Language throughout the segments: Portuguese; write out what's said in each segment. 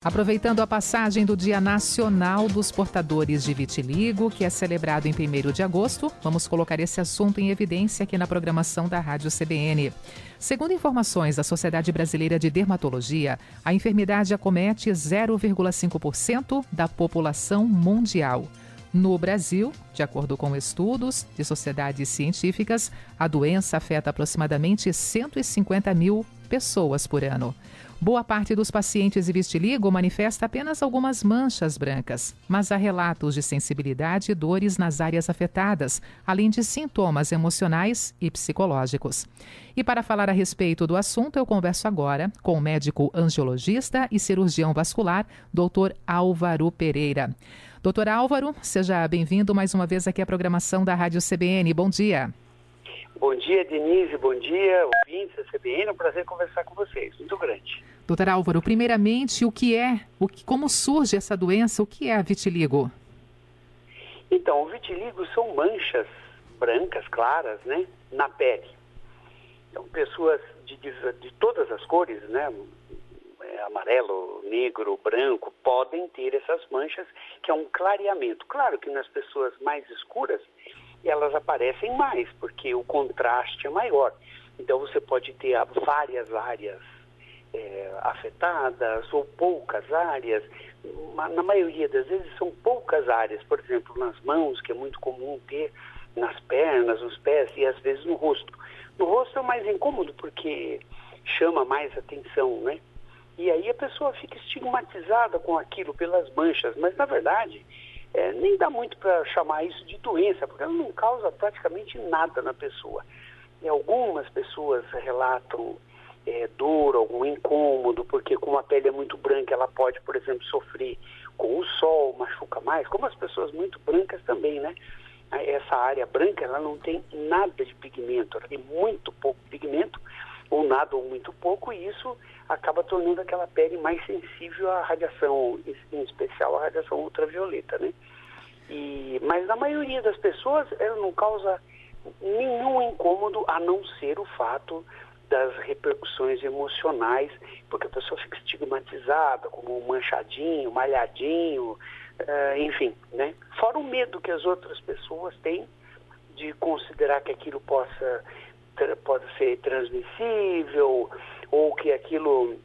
Aproveitando a passagem do Dia Nacional dos Portadores de Vitiligo, que é celebrado em 1º de agosto, vamos colocar esse assunto em evidência aqui na programação da Rádio CBN. Segundo informações da Sociedade Brasileira de Dermatologia, a enfermidade acomete 0,5% da população mundial. No Brasil, de acordo com estudos de sociedades científicas, a doença afeta aproximadamente 150 mil pessoas por ano. Boa parte dos pacientes de vitiligo manifesta apenas algumas manchas brancas, mas há relatos de sensibilidade e dores nas áreas afetadas, além de sintomas emocionais e psicológicos. E para falar a respeito do assunto, eu converso agora com o médico angiologista e cirurgião vascular, Dr. Álvaro Pereira. Doutor Álvaro, seja bem-vindo mais uma vez aqui à programação da Rádio CBN. Bom dia. Bom dia, Denise. Bom dia, ouvintes da CBN. É um prazer conversar com vocês. Muito grande. Doutor Álvaro, primeiramente, como surge essa doença? O que é a vitiligo? Então, o vitiligo são manchas brancas, claras, né, na pele. Então, pessoas de todas as cores, né, amarelo, negro, branco, podem ter essas manchas, que é um clareamento. Claro que nas pessoas mais escuras, elas aparecem mais, porque o contraste é maior. Então, você pode ter várias áreas afetadas ou poucas áreas. Na maioria das vezes são poucas áreas, por exemplo, nas mãos, que é muito comum ter, nas pernas, nos pés e às vezes no rosto. No rosto é mais incômodo porque chama mais atenção, né? E aí a pessoa fica estigmatizada com aquilo pelas manchas, mas na verdade nem dá muito para chamar isso de doença, porque ela não causa praticamente nada na pessoa. E algumas pessoas relatam dor, algum incômodo, porque como a pele é muito branca, ela pode, por exemplo, sofrer com o sol, machuca mais, como as pessoas muito brancas também, né? Essa área branca, ela não tem nada de pigmento, ela tem muito pouco pigmento, ou nada ou muito pouco, e isso acaba tornando aquela pele mais sensível à radiação, em especial à radiação ultravioleta, né? Mas na maioria das pessoas, ela não causa nenhum incômodo, a não ser o fato das repercussões emocionais, porque a pessoa fica estigmatizada como manchadinho, malhadinho, enfim, né? Fora o medo que as outras pessoas têm de considerar que aquilo pode ser transmissível, ou que aquilo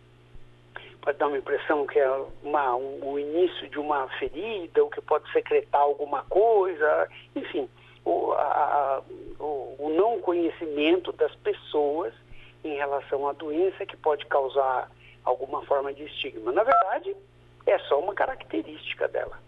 pode dar uma impressão que é o início de uma ferida, ou que pode secretar alguma coisa, enfim, o não conhecimento das pessoas em relação à doença que pode causar alguma forma de estigma. Na verdade, é só uma característica dela.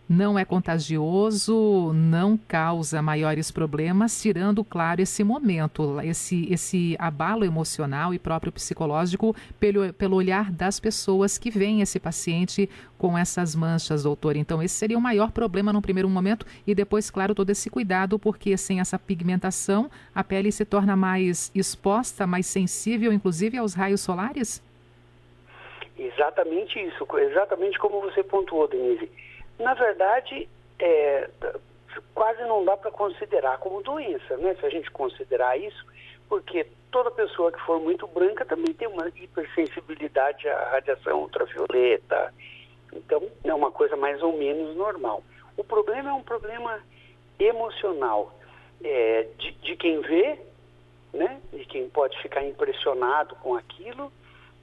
Não é contagioso, não causa maiores problemas, tirando, claro, esse momento, esse abalo emocional e próprio psicológico pelo olhar das pessoas que veem esse paciente com essas manchas, doutor. Então, esse seria o maior problema no primeiro momento e depois, claro, todo esse cuidado, porque sem essa pigmentação, a pele se torna mais exposta, mais sensível, inclusive aos raios solares? Exatamente isso, exatamente como você pontuou, Denise. Na verdade, quase não dá para considerar como doença, né? Se a gente considerar isso, porque toda pessoa que for muito branca também tem uma hipersensibilidade à radiação ultravioleta. Então, é uma coisa mais ou menos normal. O problema é um problema emocional de quem vê, né? De quem pode ficar impressionado com aquilo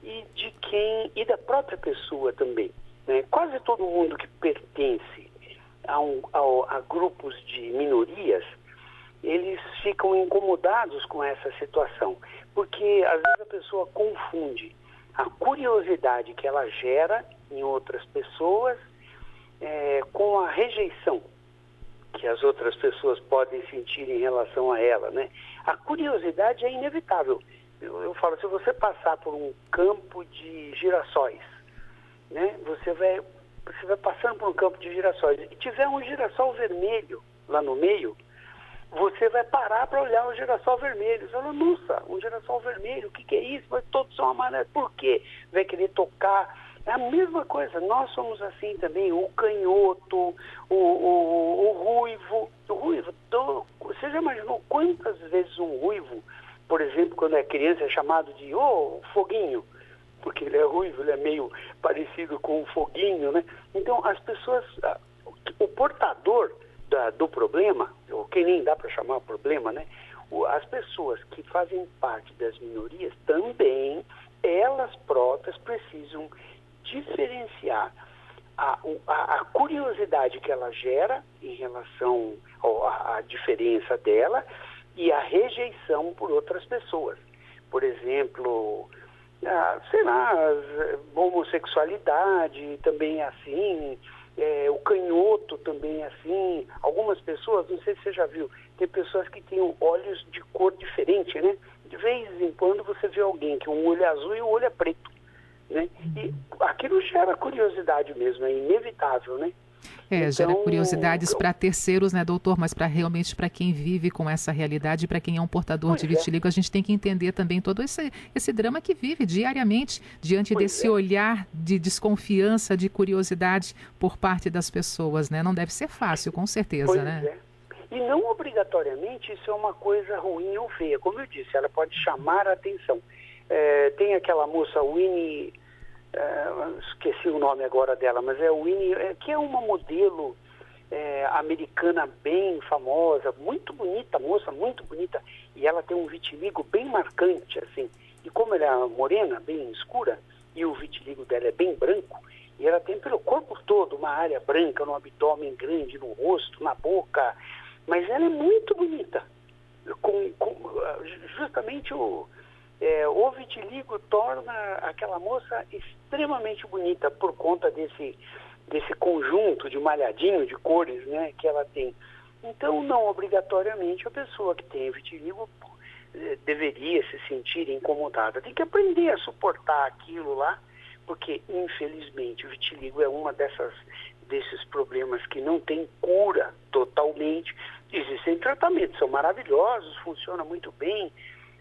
e da própria pessoa também. Né? Quase todo mundo que pertence a grupos de minorias, eles ficam incomodados com essa situação, porque às vezes a pessoa confunde a curiosidade que ela gera em outras pessoas com a rejeição que as outras pessoas podem sentir em relação a ela, né? A curiosidade é inevitável. Eu falo, se você passar por um campo de girassóis, né? Você vai passando por um campo de girassóis e tiver um girassol vermelho lá no meio, você vai parar para olhar o girassol vermelho. Você fala, nossa, um girassol vermelho, o que é isso? Todos são amarelos, por quê? Vai querer tocar. É a mesma coisa, nós somos assim também, o canhoto, o ruivo. Você já imaginou quantas vezes um ruivo, por exemplo, quando é criança, é chamado de foguinho? porque ele é ruivo, ele é meio parecido com um foguinho, né? Então, as pessoas, o portador do problema, ou que nem dá para chamar problema, né? As pessoas que fazem parte das minorias também, elas próprias precisam diferenciar a curiosidade que ela gera em relação à diferença dela e a rejeição por outras pessoas. Por exemplo, sei lá, a homossexualidade também é assim, o canhoto também é assim. Algumas pessoas, não sei se você já viu, tem pessoas que têm olhos de cor diferente, né? De vez em quando você vê alguém que um olho é azul e o olho é preto, né? E aquilo gera curiosidade mesmo, é inevitável, né? Gera curiosidades para terceiros, né, doutor? Mas realmente para quem vive com essa realidade, para quem é um portador de vitiligo, a gente tem que entender também todo esse drama que vive diariamente diante desse olhar de desconfiança, de curiosidade por parte das pessoas, né? Não deve ser fácil, com certeza, né? E não obrigatoriamente isso é uma coisa ruim ou feia. Como eu disse, ela pode chamar a atenção. Tem aquela moça Winnie, esqueci o nome agora dela, mas é Winnie, que é uma modelo americana bem famosa, muito bonita, moça, muito bonita, e ela tem um vitiligo bem marcante, assim, e como ela é morena, bem escura, e o vitiligo dela é bem branco, e ela tem pelo corpo todo uma área branca, no abdômen grande, no rosto, na boca, mas ela é muito bonita, justamente o vitiligo torna aquela moça extremamente bonita por conta desse conjunto de malhadinho de cores, né, que ela tem. Então, não obrigatoriamente a pessoa que tem vitiligo deveria se sentir incomodada. Tem que aprender a suportar aquilo lá, porque, infelizmente, o vitiligo é uma desses problemas que não tem cura totalmente. Existem tratamentos, são maravilhosos, funcionam muito bem,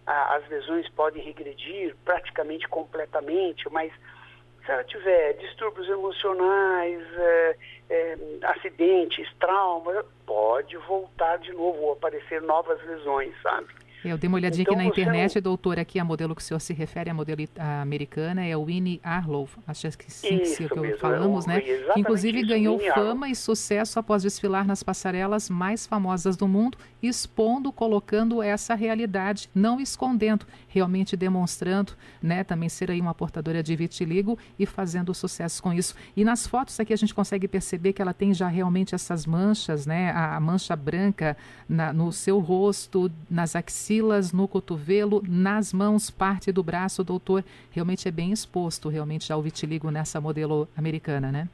as lesões podem regredir praticamente completamente, mas se ela tiver distúrbios emocionais, acidentes, traumas, pode voltar de novo ou aparecer novas lesões, sabe? Eu dei uma olhadinha aqui na internet, doutor, aqui a modelo que o senhor se refere, a modelo americana, é a Winnie Harlow, acho que sim, que falamos, né? Que inclusive ganhou fama e sucesso após desfilar nas passarelas mais famosas do mundo, expondo, colocando essa realidade, não escondendo, realmente demonstrando, né? Também ser aí uma portadora de vitiligo e fazendo sucesso com isso. E nas fotos aqui a gente consegue perceber que ela tem já realmente essas manchas, né? A mancha branca no seu rosto, nas axilas, no cotovelo, nas mãos, parte do braço, doutor, realmente é bem exposto realmente ao vitiligo nessa modelo americana, né?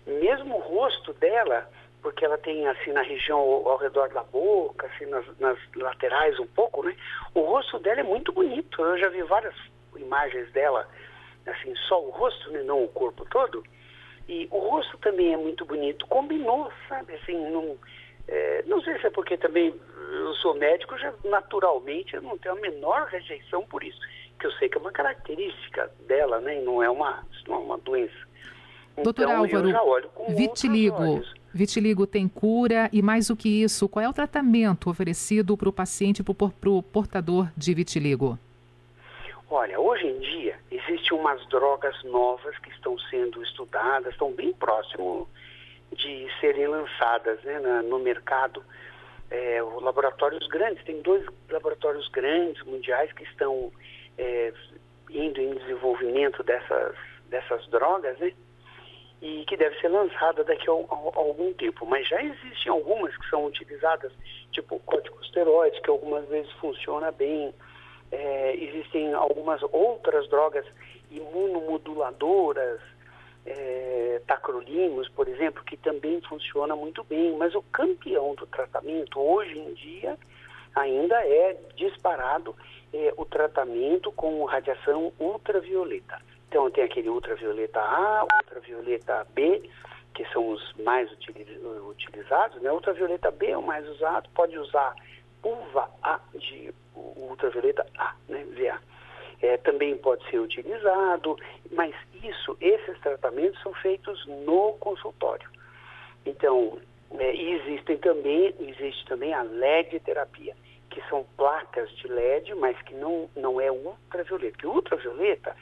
Mesmo o rosto dela, porque ela tem assim na região ao redor da boca, assim nas laterais um pouco, né? O rosto dela é muito bonito, eu já vi várias imagens dela, assim, só o rosto, né? Não o corpo todo, e o rosto também é muito bonito, combinou, sabe, assim, não sei se é porque também eu sou médico, já naturalmente eu não tenho a menor rejeição por isso, que eu sei que é uma característica dela, né? E não é uma doença. Doutor então, Álvaro, eu já olho com vitiligo tem cura e mais do que isso, qual é o tratamento oferecido para o paciente, para o portador de vitiligo? Olha, hoje em dia existem umas drogas novas que estão sendo estudadas, estão bem próximo de serem lançadas, né, no mercado. Os laboratórios grandes, tem 2 laboratórios grandes mundiais que estão indo em desenvolvimento dessas drogas, né, e que deve ser lançada daqui a algum tempo. Mas já existem algumas que são utilizadas, tipo corticosteroides, que algumas vezes funciona bem. Existem algumas outras drogas imunomoduladoras, tacrolimus, por exemplo, que também funciona muito bem, mas o campeão do tratamento hoje em dia ainda é disparado o tratamento com radiação ultravioleta. Então tem aquele ultravioleta A, ultravioleta B, que são os mais utilizados, né? Ultravioleta B é o mais usado, pode usar UVA A de ultravioleta A, né? VA. Também pode ser utilizado, mas esses tratamentos são feitos no consultório. Então, existe também a LED terapia, que são placas de LED, mas que não é ultravioleta. Porque o ultravioleta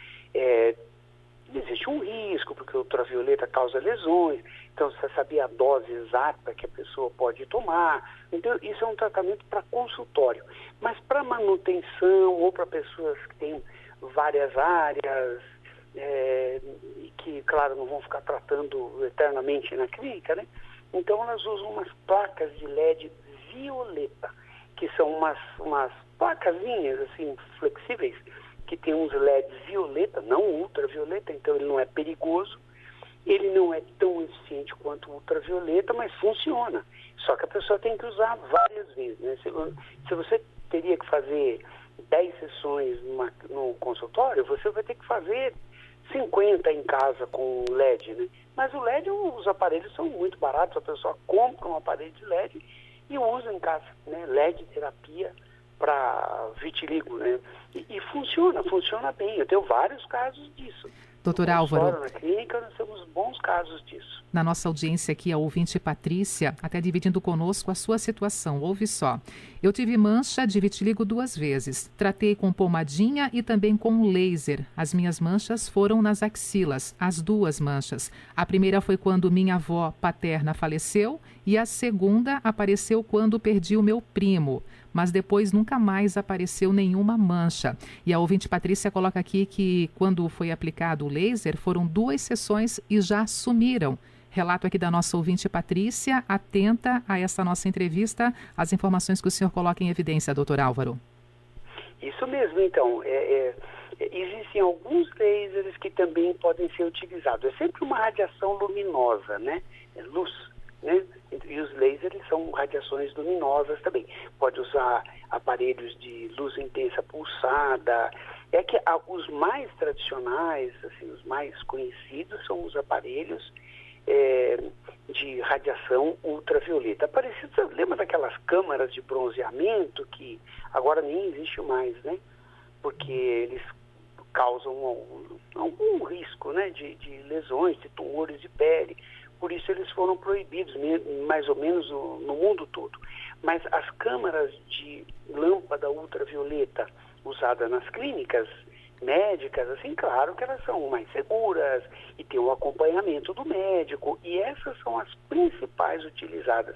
existe um risco, porque o ultravioleta causa lesões, então você saber a dose exata que a pessoa pode tomar. Então, isso é um tratamento para consultório. Mas para manutenção ou para pessoas que têm várias áreas, que, claro, não vão ficar tratando eternamente na clínica, né? Então, elas usam umas placas de LED violeta, que são umas placazinhas, assim, flexíveis, que tem uns LEDs violeta, não ultravioleta, então ele não é perigoso, ele não é tão eficiente quanto o ultravioleta, mas funciona. Só que a pessoa tem que usar várias vezes, né? Se você teria que fazer 10 sessões no consultório, você vai ter que fazer 50 em casa com LED, né? Mas o LED, os aparelhos são muito baratos, a pessoa compra um aparelho de LED e usa em casa, né? LED terapia para vitiligo, né? E funciona bem. Eu tenho vários casos disso. Doutor Álvaro, na clínica nós temos bons casos disso. Na nossa audiência aqui, a ouvinte Patrícia, até dividindo conosco a sua situação. Ouve só. Eu tive mancha de vitiligo 2 vezes. Tratei com pomadinha e também com laser. As minhas manchas foram nas axilas, as 2 manchas. A primeira foi quando minha avó paterna faleceu e a segunda apareceu quando perdi o meu primo. Mas depois nunca mais apareceu nenhuma mancha. E a ouvinte Patrícia coloca aqui que quando foi aplicado o laser, foram 2 sessões e já sumiram. Relato aqui da nossa ouvinte Patrícia, atenta a essa nossa entrevista, as informações que o senhor coloca em evidência, doutor Álvaro. Isso mesmo, então. Existem alguns lasers que também podem ser utilizados. É sempre uma radiação luminosa, né? É luz, né? E os lasers são radiações luminosas também. Pode usar aparelhos de luz intensa pulsada. É que os mais tradicionais, assim, os mais conhecidos são os aparelhos de radiação ultravioleta. Parecido, lembra daquelas câmaras de bronzeamento que agora nem existe mais, né? Porque eles causam algum risco, né? De lesões, de tumores de pele. Por isso eles foram proibidos, mais ou menos no mundo todo. Mas as câmaras de lâmpada ultravioleta usadas nas clínicas médicas, assim, claro que elas são mais seguras e tem o acompanhamento do médico, e essas são as principais utilizadas.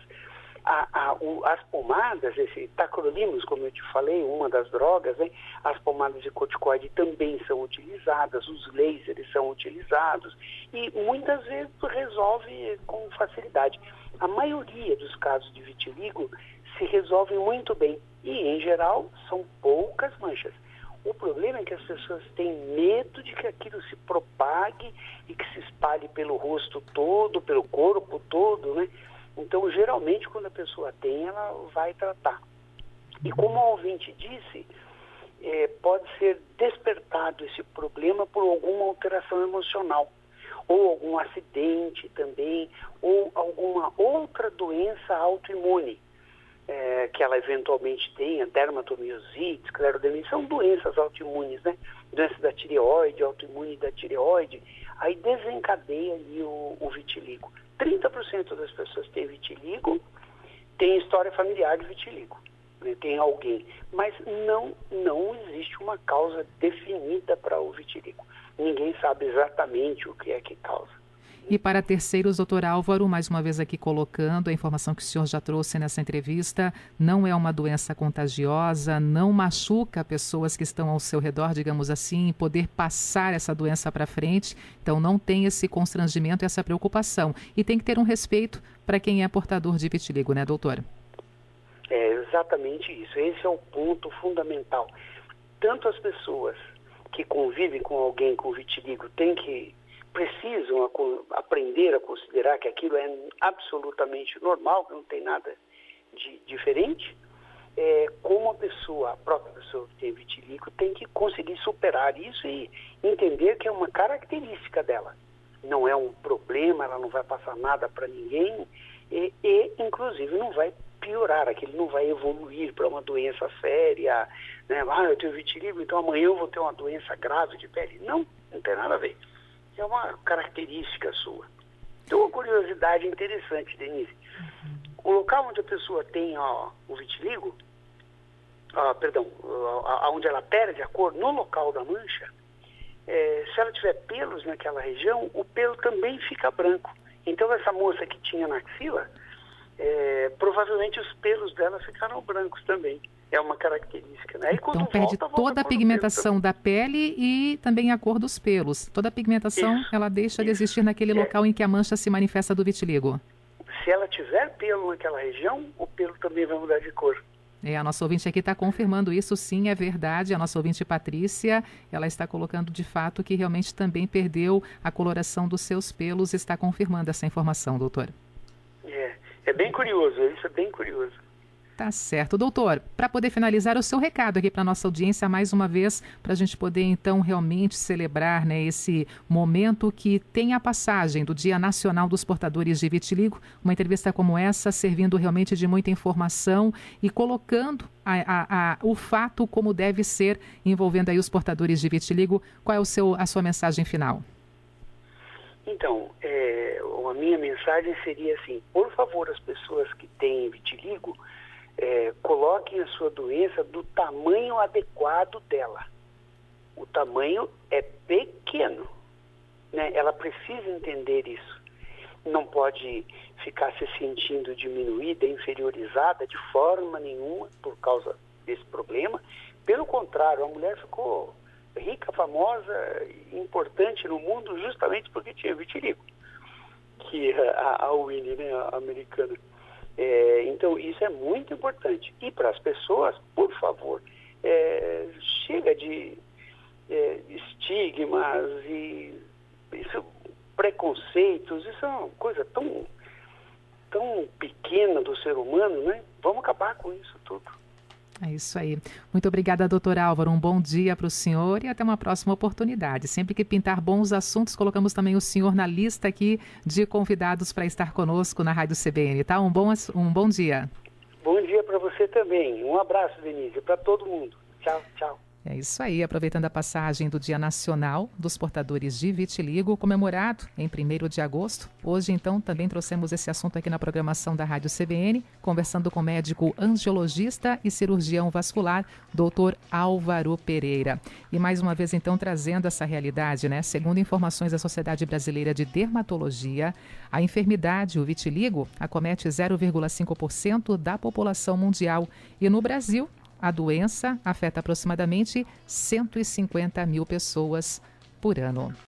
As pomadas, esse tacrolimus, como eu te falei, uma das drogas, né? As pomadas de corticoide também são utilizadas, os lasers são utilizados e muitas vezes resolve com facilidade. A maioria dos casos de vitiligo se resolve muito bem e, em geral, são poucas manchas. O problema é que as pessoas têm medo de que aquilo se propague e que se espalhe pelo rosto todo, pelo corpo todo, né? Então, geralmente, quando a pessoa tem, ela vai tratar. E como a ouvinte disse, pode ser despertado esse problema por alguma alteração emocional, ou algum acidente também, ou alguma outra doença autoimune, que ela eventualmente tenha, dermatomiosite, esclerodermia, são doenças autoimunes, né? Doença da tireoide, autoimune da tireoide, aí desencadeia ali o vitiligo. 30% das pessoas que têm vitiligo têm história familiar de vitiligo, né? Tem alguém, mas não existe uma causa definida para o vitiligo. Ninguém sabe exatamente o que é que causa. E para terceiros, doutor Álvaro, mais uma vez aqui colocando a informação que o senhor já trouxe nessa entrevista, não é uma doença contagiosa, não machuca pessoas que estão ao seu redor, digamos assim, poder passar essa doença para frente, então não tem esse constrangimento, essa preocupação. E tem que ter um respeito para quem é portador de vitiligo, né, doutor? É exatamente isso, esse é o ponto fundamental. Tanto as pessoas que convivem com alguém com vitiligo precisam aprender a considerar que aquilo é absolutamente normal, que não tem nada de diferente, como a própria pessoa que tem vitiligo tem que conseguir superar isso e entender que é uma característica dela. Não é um problema, ela não vai passar nada para ninguém e, inclusive, não vai piorar, aquilo não vai evoluir para uma doença séria, né? Eu tenho vitiligo, então amanhã eu vou ter uma doença grave de pele. Não tem nada a ver. É uma característica sua. Então, uma curiosidade interessante, Denise. O local onde a pessoa tem o vitiligo, onde ela perde a cor, no local da mancha, se ela tiver pelos naquela região, o pelo também fica branco. Então, essa moça que tinha na axila, provavelmente os pelos dela ficaram brancos também. É uma característica, né? E então perde toda a pigmentação da pele e também a cor dos pelos. Toda a pigmentação, ela deixa de existir naquele local em que a mancha se manifesta do vitiligo. Se ela tiver pelo naquela região, o pelo também vai mudar de cor. A nossa ouvinte aqui está confirmando isso, sim, é verdade. A nossa ouvinte Patrícia, ela está colocando de fato que realmente também perdeu a coloração dos seus pelos e está confirmando essa informação, doutor. É bem curioso, isso é bem curioso. Tá certo. Doutor, para poder finalizar o seu recado aqui para a nossa audiência, mais uma vez, para a gente poder então realmente celebrar, né, esse momento que tem a passagem do Dia Nacional dos Portadores de Vitiligo, uma entrevista como essa, servindo realmente de muita informação e colocando o fato como deve ser, envolvendo aí os portadores de vitiligo. Qual é a sua mensagem final? Então, a minha mensagem seria assim: por favor, as pessoas que têm vitiligo, coloquem a sua doença do tamanho adequado dela. O tamanho é pequeno, né? Ela precisa entender isso. Não pode ficar se sentindo diminuída, inferiorizada de forma nenhuma por causa desse problema. Pelo contrário, a mulher ficou rica, famosa, importante no mundo justamente porque tinha vitiligo, que a Winnie, né, a americana. Então, isso é muito importante. E para as pessoas, por favor, chega de estigmas e preconceitos. Isso é uma coisa tão pequena do ser humano, né? Vamos acabar com isso tudo. É isso aí. Muito obrigada, doutor Álvaro. Um bom dia para o senhor e até uma próxima oportunidade. Sempre que pintar bons assuntos, colocamos também o senhor na lista aqui de convidados para estar conosco na Rádio CBN, tá? Um bom dia. Bom dia para você também. Um abraço, Denise, para todo mundo. Tchau, tchau. É isso aí, aproveitando a passagem do Dia Nacional dos Portadores de Vitiligo, comemorado em 1º de agosto. Hoje, então, também trouxemos esse assunto aqui na programação da Rádio CBN, conversando com o médico angiologista e cirurgião vascular, doutor Álvaro Pereira. E mais uma vez, então, trazendo essa realidade, né? Segundo informações da Sociedade Brasileira de Dermatologia, a enfermidade, o vitiligo, acomete 0,5% da população mundial. E no Brasil, a doença afeta aproximadamente 150 mil pessoas por ano.